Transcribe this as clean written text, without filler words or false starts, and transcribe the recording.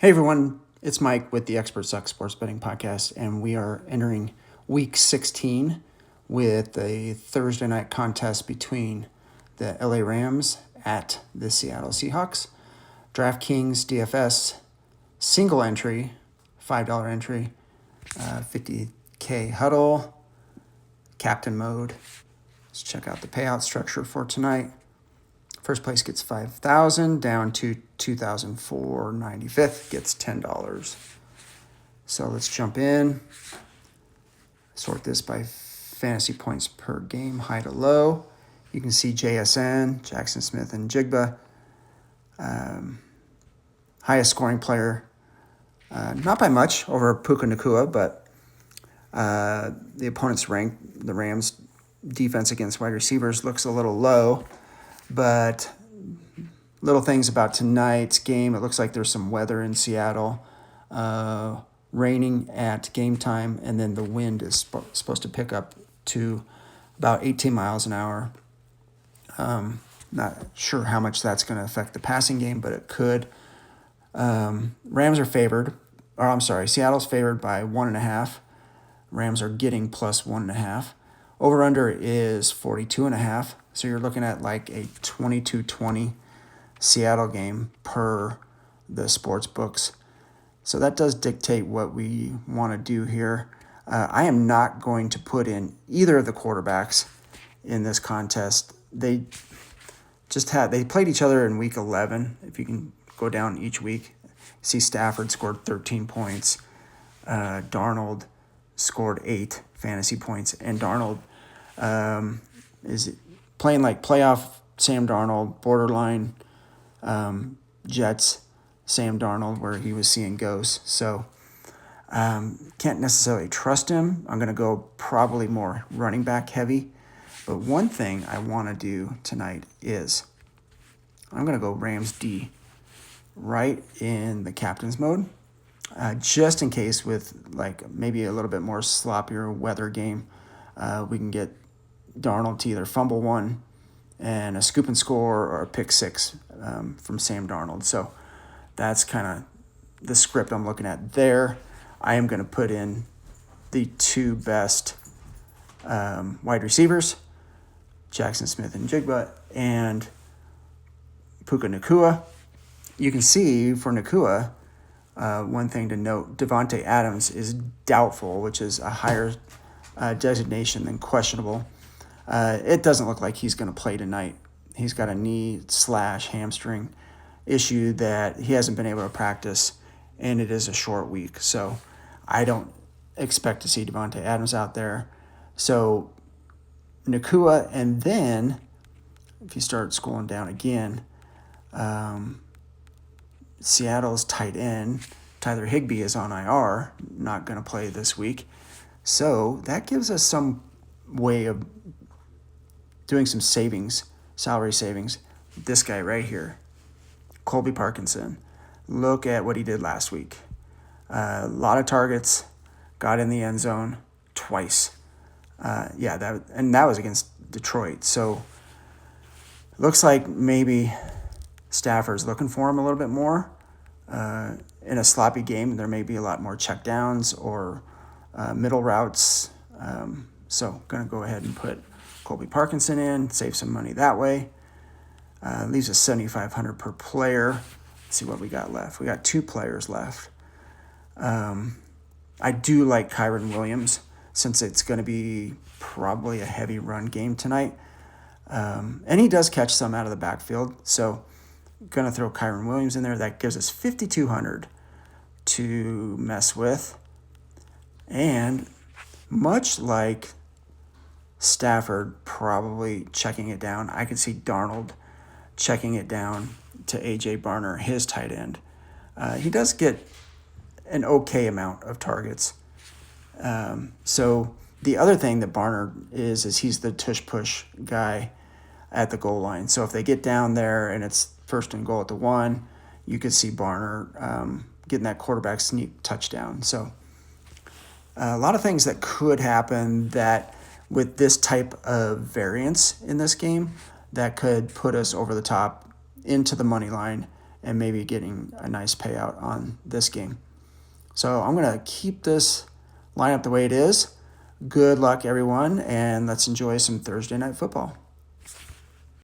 Hey everyone, it's Mike with the Expert Suck Sports Betting Podcast, and we are entering week 16 with a Thursday night contest between the LA Rams at the Seattle Seahawks. DraftKings DFS single entry, $5 entry, 50K huddle, captain mode. Let's check out the payout structure for tonight. First place gets $5,000, down to $2,495 gets $10. So let's jump in. Sort this by fantasy points per game, high to low. You can see JSN, Jackson Smith and Jigba. Highest scoring player, not by much, over Puka Nacua, but the opponent's rank, the Rams' defense against wide receivers, looks a little low. But little things about tonight's game. It looks like there's some weather in Seattle, raining at game time, and then the wind is supposed to pick up to about 18 miles an hour. Not sure how much that's going to affect the passing game, but it could. Rams are favored, Seattle's favored by 1.5. Rams are getting plus 1.5. Over-under is 42.5. So you're looking at like a 22-20 Seattle game per the sports books. So that does dictate what we want to do here. I am not going to put in either of the quarterbacks in this contest. They played each other in week 11. If you can go down each week, see Stafford scored 13 points. Darnold scored 8 fantasy points, and Darnold is playing like playoff Sam Darnold, borderline Jets Sam Darnold, where he was seeing ghosts. So can't necessarily trust him. I'm going to go probably more running back heavy. But one thing I want to do tonight is I'm going to go Rams D right in the captain's mode, just in case with like maybe a little bit more sloppier weather game, we can get Darnold to either fumble one and a scoop and score or a pick six from Sam Darnold. So that's kind of the script I'm looking at there. I am going to put in the two best wide receivers, Jackson Smith and Jigba, and Puka Nacua. You can see for Nacua, one thing to note, Devontae Adams is doubtful, which is a higher designation than questionable. It doesn't look like he's going to play tonight. He's got a knee/hamstring issue that he hasn't been able to practice, and it is a short week. So I don't expect to see Devontae Adams out there. So Nacua, and then if you start scrolling down again, Seattle's tight end, Tyler Higbee, is on IR, not going to play this week. So that gives us some way of doing some savings, salary savings. This guy right here, Colby Parkinson. Look at what he did last week. A lot of targets, got in the end zone twice. That was against Detroit. So looks like maybe Stafford's looking for him a little bit more. In a sloppy game, there may be a lot more checkdowns or middle routes. So going to go ahead and put Colby Parkinson in, save some money that way. Leaves us $7,500 per player. Let's see what we got left. We got 2 players left. I do like Kyren Williams since it's going to be probably a heavy run game tonight. And he does catch some out of the backfield. So going to throw Kyren Williams in there. That gives us $5,200 to mess with. And much like Stafford probably checking it down, I could see Darnold checking it down to A.J. Barner, his tight end. He does get an okay amount of targets. So the other thing that Barner is he's the tush-push guy at the goal line. So if they get down there and it's first and goal at the 1, you could see Barner getting that quarterback sneak touchdown. So a lot of things that could happen that with this type of variance in this game that could put us over the top into the money line and maybe getting a nice payout on this game. So I'm going to keep this lineup the way it is. Good luck, everyone, and let's enjoy some Thursday night football.